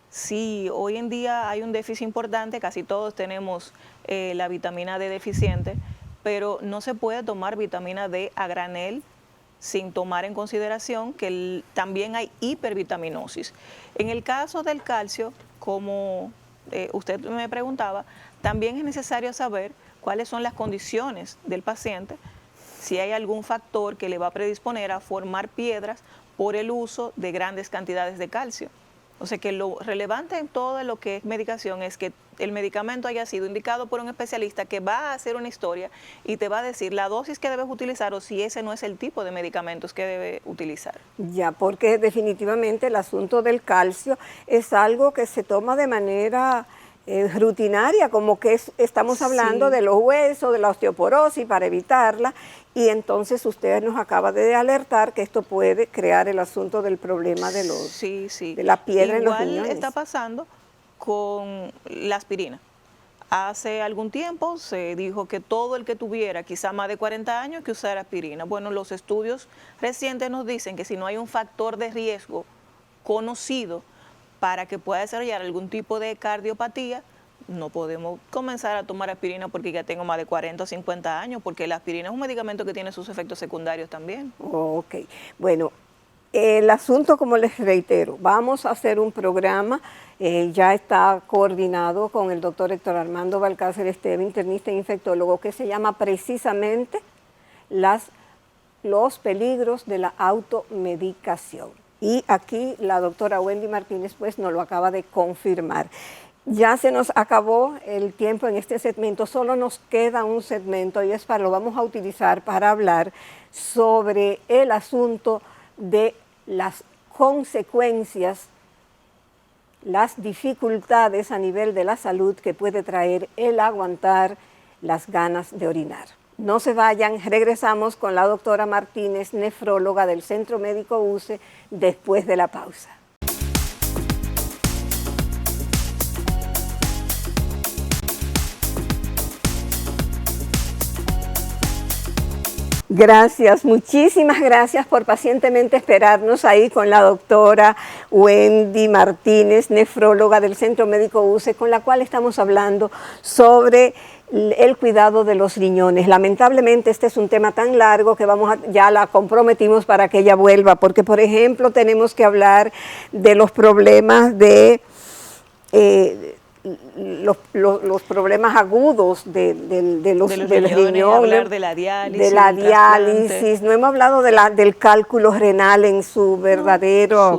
Sí, hoy en día hay un déficit importante, casi todos tenemos la vitamina D deficiente, pero no se puede tomar vitamina D a granel sin tomar en consideración que también hay hipervitaminosis. En el caso del calcio, como usted me preguntaba, también es necesario saber cuáles son las condiciones del paciente, si hay algún factor que le va a predisponer a formar piedras por el uso de grandes cantidades de calcio. O sea que lo relevante en todo lo que es medicación es que el medicamento haya sido indicado por un especialista que va a hacer una historia y te va a decir la dosis que debes utilizar o si ese no es el tipo de medicamentos que debe utilizar. Ya, porque definitivamente el asunto del calcio es algo que se toma de manera rutinaria, como que estamos hablando de los huesos, de la osteoporosis para evitarla, y entonces usted nos acaba de alertar que esto puede crear el asunto del problema de de la piedra en los riñones. Igual está pasando con la aspirina. Hace algún tiempo se dijo que todo el que tuviera quizá más de 40 años que usara aspirina. Bueno, los estudios recientes nos dicen que si no hay un factor de riesgo conocido para que pueda desarrollar algún tipo de cardiopatía, no podemos comenzar a tomar aspirina porque ya tengo más de 40 o 50 años, porque la aspirina es un medicamento que tiene sus efectos secundarios también. Ok, bueno, el asunto, como les reitero, vamos a hacer un programa, ya está coordinado con el doctor Héctor Armando Balcácer Esteve, internista e infectólogo, que se llama precisamente los peligros de la automedicación. Y aquí la doctora Wendy Martínez pues nos lo acaba de confirmar. Ya se nos acabó el tiempo en este segmento, solo nos queda un segmento y lo vamos a utilizar para hablar sobre el asunto de las consecuencias, las dificultades a nivel de la salud que puede traer el aguantar las ganas de orinar. No se vayan, regresamos con la doctora Martínez, nefróloga del Centro Médico UCE, después de la pausa. Gracias, muchísimas gracias por pacientemente esperarnos ahí con la doctora Wendy Martínez, nefróloga del Centro Médico UCE, con la cual estamos hablando sobre el cuidado de los riñones. Lamentablemente este es un tema tan largo que ya la comprometimos para que ella vuelva, porque por ejemplo tenemos que hablar de los problemas de los problemas agudos del riñón, hablar de la diálisis, no hemos hablado del cálculo renal en su verdadero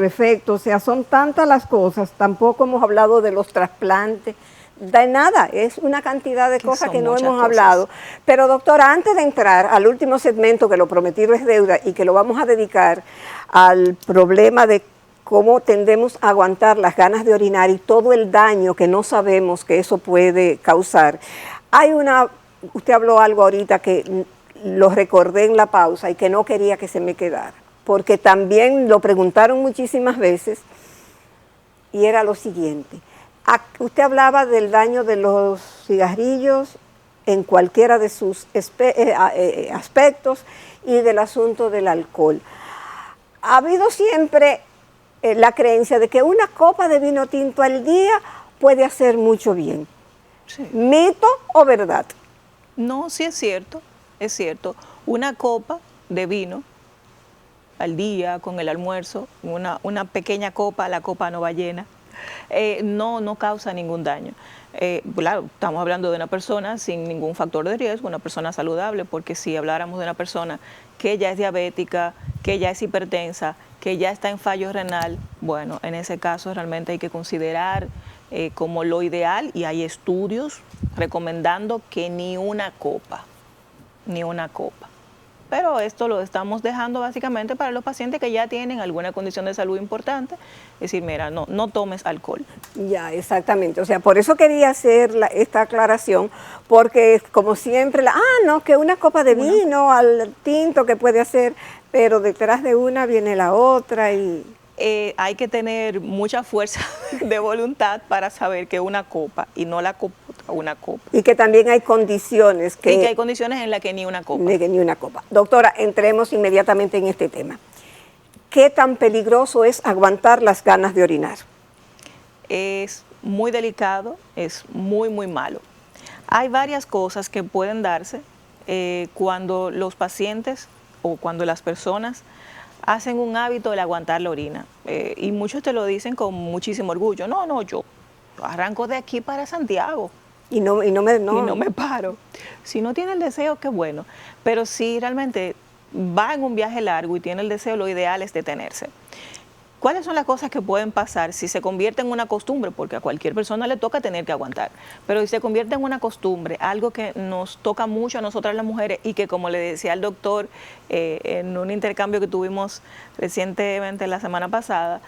efecto, o sea, son tantas las cosas, tampoco hemos hablado de los trasplantes, de nada, es una cantidad de cosas que no hemos hablado. Pero doctora, antes de entrar al último segmento, que lo prometido es deuda y que lo vamos a dedicar al problema de cómo tendemos a aguantar las ganas de orinar y todo el daño que no sabemos que eso puede causar. Usted habló algo ahorita que lo recordé en la pausa y que no quería que se me quedara, porque también lo preguntaron muchísimas veces y era lo siguiente. Usted hablaba del daño de los cigarrillos en cualquiera de sus aspectos y del asunto del alcohol. Ha habido siempre la creencia de que una copa de vino tinto al día puede hacer mucho bien. Sí. ¿Mito o verdad? No, sí es cierto, es cierto. Una copa de vino al día con el almuerzo, una pequeña copa, la copa no va llena, no causa ningún daño. Claro, estamos hablando de una persona sin ningún factor de riesgo, una persona saludable, porque si habláramos de una persona que ya es diabética, que ya es hipertensa, que ya está en fallo renal, bueno, en ese caso realmente hay que considerar como lo ideal, y hay estudios recomendando que ni una copa. Pero esto lo estamos dejando básicamente para los pacientes que ya tienen alguna condición de salud importante, es decir, mira, no tomes alcohol. Ya, exactamente, o sea, por eso quería hacer esta aclaración, porque como siempre, que una copa de vino al tinto que puede hacer, pero detrás de una viene la otra y... hay que tener mucha fuerza de voluntad para saber que una copa y no la copa, una copa. Y que también hay condiciones y que hay condiciones en las que ni una copa. Ni una copa. Doctora, entremos inmediatamente en este tema. ¿Qué tan peligroso es aguantar las ganas de orinar? Es muy delicado, es muy, muy malo. Hay varias cosas que pueden darse cuando los pacientes o cuando las personas hacen un hábito de aguantar la orina. Y muchos te lo dicen con muchísimo orgullo. No, yo arranco de aquí para Santiago. Y no me paro. Si no tiene el deseo, qué bueno. Pero si realmente va en un viaje largo y tiene el deseo, lo ideal es detenerse. ¿Cuáles son las cosas que pueden pasar si se convierte en una costumbre? Porque a cualquier persona le toca tener que aguantar. Pero si se convierte en una costumbre, algo que nos toca mucho a nosotras las mujeres y que, como le decía al doctor en un intercambio que tuvimos recientemente la semana pasada,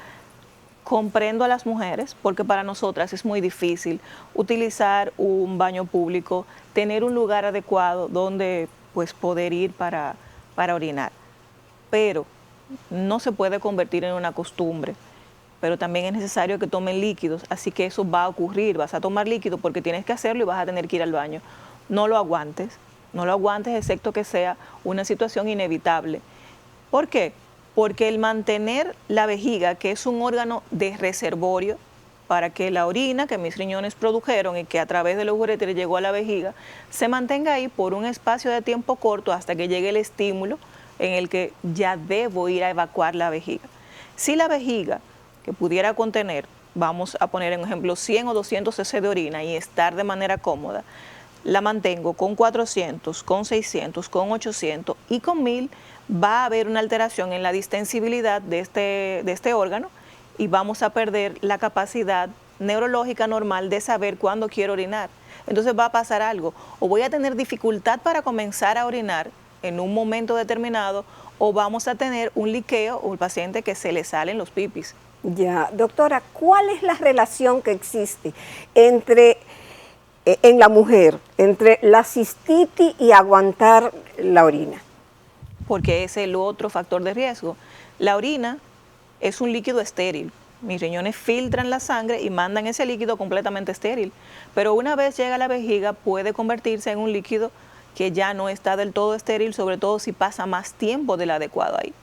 comprendo a las mujeres porque para nosotras es muy difícil utilizar un baño público, tener un lugar adecuado donde pues poder ir para orinar. Pero no se puede convertir en una costumbre pero también es necesario que tomen líquidos, así que eso va a ocurrir, vas a tomar líquido porque tienes que hacerlo y vas a tener que ir al baño. No lo aguantes, excepto que sea una situación inevitable. ¿Por qué? Porque el mantener la vejiga, que es un órgano de reservorio, para que la orina que mis riñones produjeron y que a través de los uréteres llegó a la vejiga, se mantenga ahí por un espacio de tiempo corto hasta que llegue el estímulo en el que ya debo ir a evacuar la vejiga. Si la vejiga que pudiera contener, vamos a poner en ejemplo 100 o 200 cc de orina y estar de manera cómoda, la mantengo con 400, con 600, con 800 y con 1000, va a haber una alteración en la distensibilidad de este órgano y vamos a perder la capacidad neurológica normal de saber cuándo quiero orinar. Entonces va a pasar algo, o voy a tener dificultad para comenzar a orinar en un momento determinado, o vamos a tener un liqueo o un paciente que se le salen los pipis. Ya, doctora, ¿cuál es la relación que existe en la mujer entre la cistitis y aguantar la orina? Porque es el otro factor de riesgo. La orina es un líquido estéril. Mis riñones filtran la sangre y mandan ese líquido completamente estéril. Pero una vez llega a la vejiga puede convertirse en un líquido que ya no está del todo estéril, sobre todo si pasa más tiempo del adecuado ahí.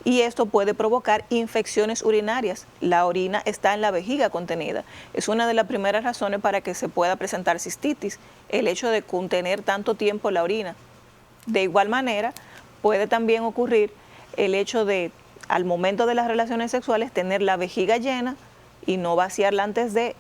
Y esto puede provocar infecciones urinarias. La orina está en la vejiga contenida. Es una de las primeras razones para que se pueda presentar cistitis, el hecho de contener tanto tiempo la orina. De igual manera, puede también ocurrir el hecho de, al momento de las relaciones sexuales, tener la vejiga llena y no vaciarla antes de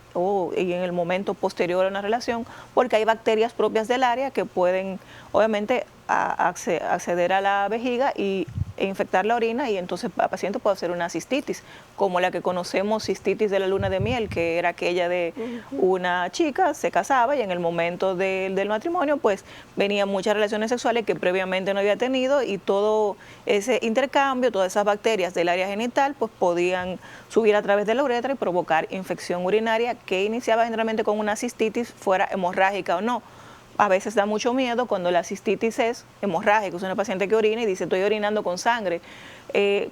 y en el momento posterior a una relación, porque hay bacterias propias del área que pueden, obviamente, acceder a la vejiga e infectar la orina, y entonces el paciente puede hacer una cistitis, como la que conocemos, cistitis de la luna de miel, que era aquella de una chica, se casaba y en el momento del matrimonio pues venían muchas relaciones sexuales que previamente no había tenido, y todo ese intercambio, todas esas bacterias del área genital pues podían subir a través de la uretra y provocar infección urinaria que iniciaba generalmente con una cistitis, fuera hemorrágica o no. A veces da mucho miedo cuando la cistitis es hemorrágica, es una paciente que orina y dice estoy orinando con sangre.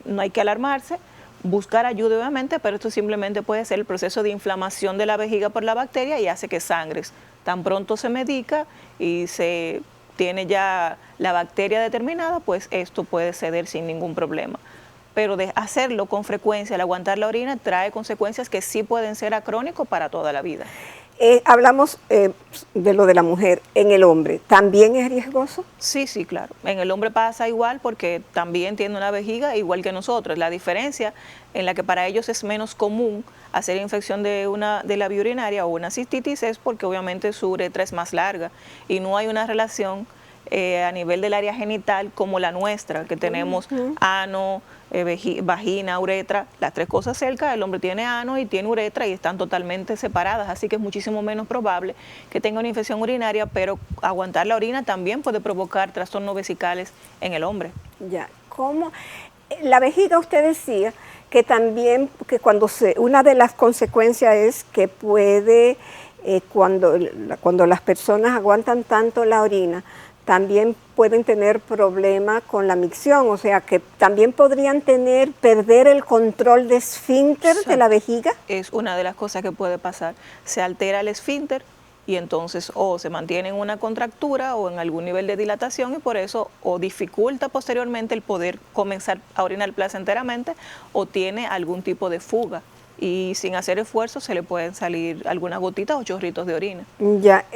No hay que alarmarse, buscar ayuda obviamente, pero esto simplemente puede ser el proceso de inflamación de la vejiga por la bacteria y hace que sangres. Tan pronto se medica y se tiene ya la bacteria determinada, pues esto puede ceder sin ningún problema. Pero de hacerlo con frecuencia, el aguantar la orina, trae consecuencias que sí pueden ser acrónicos para toda la vida. Hablamos de lo de la mujer. ¿En el hombre también es riesgoso? Sí, claro. En el hombre pasa igual porque también tiene una vejiga igual que nosotros. La diferencia en la que para ellos es menos común hacer infección de la vía urinaria o una cistitis es porque obviamente su uretra es más larga y no hay una relación a nivel del área genital como la nuestra, que tenemos ano, vagina, uretra, las tres cosas cerca. El hombre tiene ano y tiene uretra y están totalmente separadas, así que es muchísimo menos probable que tenga una infección urinaria, pero aguantar la orina también puede provocar trastornos vesicales en el hombre. Ya, ¿cómo? La vejiga, usted decía que también, que una de las consecuencias es que puede, cuando las personas aguantan tanto la orina, también pueden tener problemas con la micción, o sea que también podrían perder el control de esfínter de la vejiga. Es una de las cosas que puede pasar. Se altera el esfínter y entonces o se mantiene en una contractura o en algún nivel de dilatación y por eso o dificulta posteriormente el poder comenzar a orinar placenteramente o tiene algún tipo de fuga. Y sin hacer esfuerzo se le pueden salir algunas gotitas o chorritos de orina. Ya,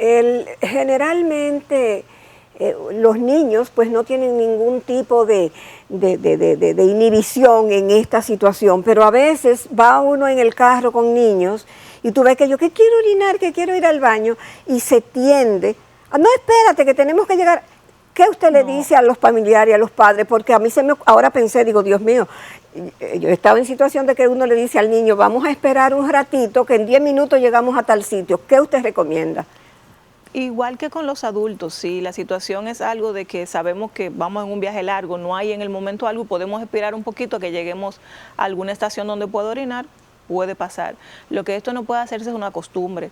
generalmente los niños pues no tienen ningún tipo de inhibición en esta situación, pero a veces va uno en el carro con niños y tú ves que yo que quiero orinar, que quiero ir al baño y se tiende, no, espérate que tenemos que llegar. ¿Qué usted le dice a los familiares y a los padres? Porque a mí ahora pensé, digo, Dios mío, yo estaba en situación de que uno le dice al niño, vamos a esperar un ratito, que en 10 minutos llegamos a tal sitio. ¿Qué usted recomienda? Igual que con los adultos, si la situación es algo de que sabemos que vamos en un viaje largo, no hay en el momento algo, podemos esperar un poquito a que lleguemos a alguna estación donde puedo orinar, puede pasar. Lo que esto no puede hacerse es una costumbre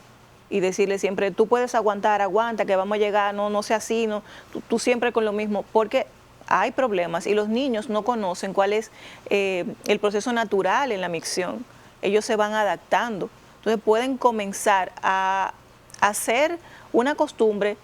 y decirle siempre, tú puedes aguantar, aguanta, que vamos a llegar, no sea así, no, tú siempre con lo mismo, porque hay problemas y los niños no conocen cuál es el proceso natural en la micción. ellos se van adaptando. Entonces pueden comenzar a hacer una costumbre.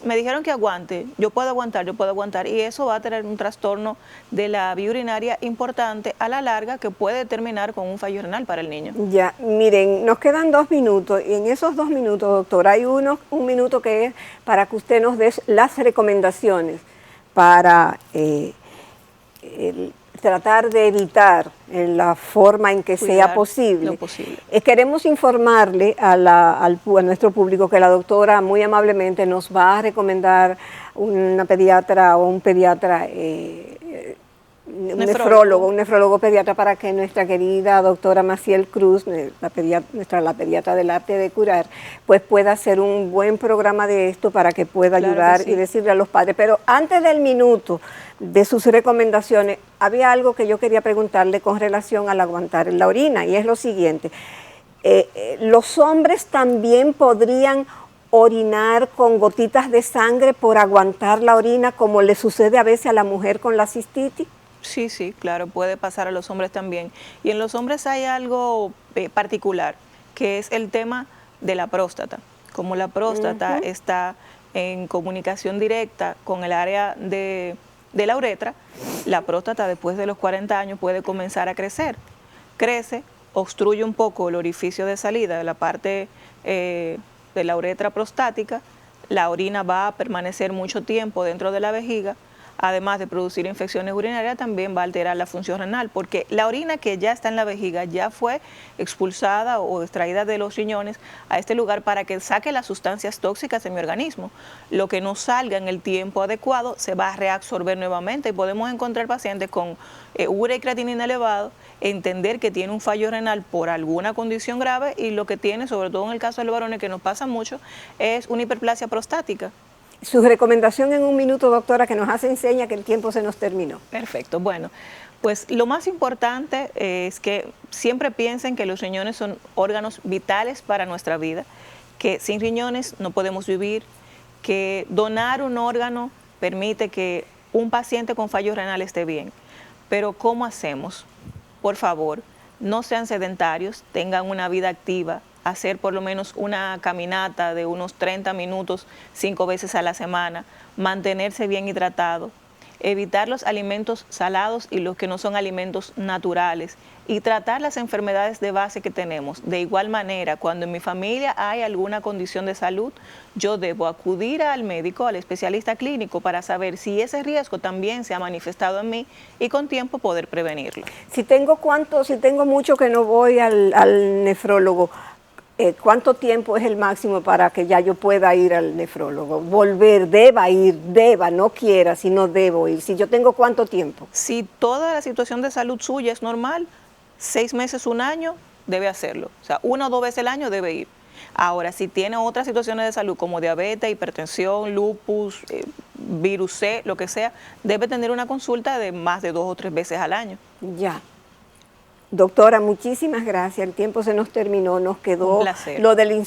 Me dijeron que aguante, yo puedo aguantar, y eso va a tener un trastorno de la vía urinaria importante a la larga que puede terminar con un fallo renal para el niño. Ya, miren, nos quedan 2 minutos, y en esos 2 minutos, doctora, hay un minuto que es para que usted nos dé las recomendaciones para tratar de evitar en la forma en que sea posible. Queremos informarle a nuestro público que la doctora muy amablemente nos va a recomendar una pediatra o un pediatra, un nefrólogo pediatra, para que nuestra querida doctora Maciel Cruz, la pediatra del arte de curar, pues pueda hacer un buen programa de esto para que pueda ayudar y decirle a los padres. Pero antes del minuto de sus recomendaciones, había algo que yo quería preguntarle con relación al aguantar la orina, y es lo siguiente. ¿Los hombres también podrían orinar con gotitas de sangre por aguantar la orina, como le sucede a veces a la mujer con la cistitis? Sí, sí, claro, puede pasar a los hombres también. Y en los hombres hay algo particular, que es el tema de la próstata. Como la próstata está en comunicación directa con el área de la uretra, la próstata después de los 40 años puede comenzar a crecer. Crece, obstruye un poco el orificio de salida de la parte de la uretra prostática, la orina va a permanecer mucho tiempo dentro de la vejiga, además de producir infecciones urinarias, también va a alterar la función renal, porque la orina que ya está en la vejiga ya fue expulsada o extraída de los riñones a este lugar para que saque las sustancias tóxicas de mi organismo. Lo que no salga en el tiempo adecuado se va a reabsorber nuevamente, y podemos encontrar pacientes con urea y creatinina elevado, entender que tiene un fallo renal por alguna condición grave, y lo que tiene, sobre todo en el caso de los varones, que nos pasa mucho, es una hiperplasia prostática. Su recomendación en un minuto, doctora, que nos hace enseña que el tiempo se nos terminó. Perfecto. Bueno, pues lo más importante es que siempre piensen que los riñones son órganos vitales para nuestra vida, que sin riñones no podemos vivir, que donar un órgano permite que un paciente con fallo renal esté bien. Pero ¿cómo hacemos? Por favor, no sean sedentarios, tengan una vida activa, hacer por lo menos una caminata de unos 30 minutos 5 veces a la semana, mantenerse bien hidratado, evitar los alimentos salados y los que no son alimentos naturales, y tratar las enfermedades de base que tenemos. De igual manera, cuando en mi familia hay alguna condición de salud, yo debo acudir al médico, al especialista clínico, para saber si ese riesgo también se ha manifestado en mí y con tiempo poder prevenirlo. Si tengo mucho que no voy al nefrólogo, ¿cuánto tiempo es el máximo para que ya yo pueda ir al nefrólogo? Volver, no quiera, sino debo ir. Si yo tengo, ¿cuánto tiempo? Si toda la situación de salud suya es normal, 6 meses, 1 año, debe hacerlo. O sea, 1 o 2 veces al año debe ir. Ahora, si tiene otras situaciones de salud como diabetes, hipertensión, lupus, virus C, lo que sea, debe tener una consulta de más de 2 o 3 veces al año. Ya. Doctora, muchísimas gracias. El tiempo se nos terminó, nos quedó lo de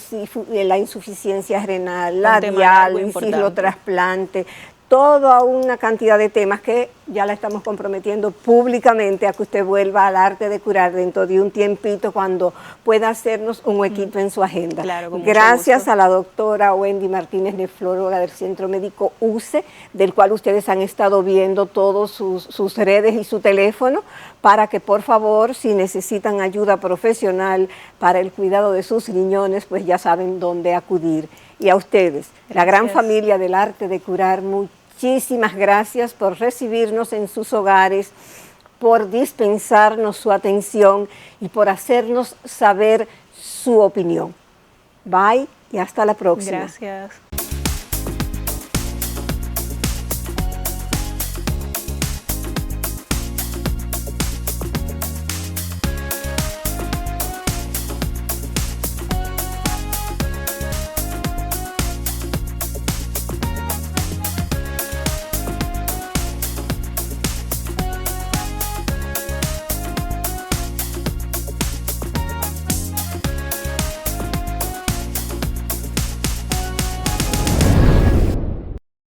la insuficiencia renal, la diálisis, los trasplantes, toda una cantidad de temas que ya la estamos comprometiendo públicamente a que usted vuelva al arte de curar dentro de un tiempito cuando pueda hacernos un huequito en su agenda. Claro, con gracias mucho gusto. A la doctora Wendy Martínez, nefróloga del Centro Médico UCE, del cual ustedes han estado viendo todos sus redes y su teléfono, para que por favor, si necesitan ayuda profesional para el cuidado de sus riñones, pues ya saben dónde acudir. Y a ustedes, la gran familia del arte de curar, muchísimas gracias por recibirnos en sus hogares, por dispensarnos su atención y por hacernos saber su opinión. Bye y hasta la próxima. Gracias.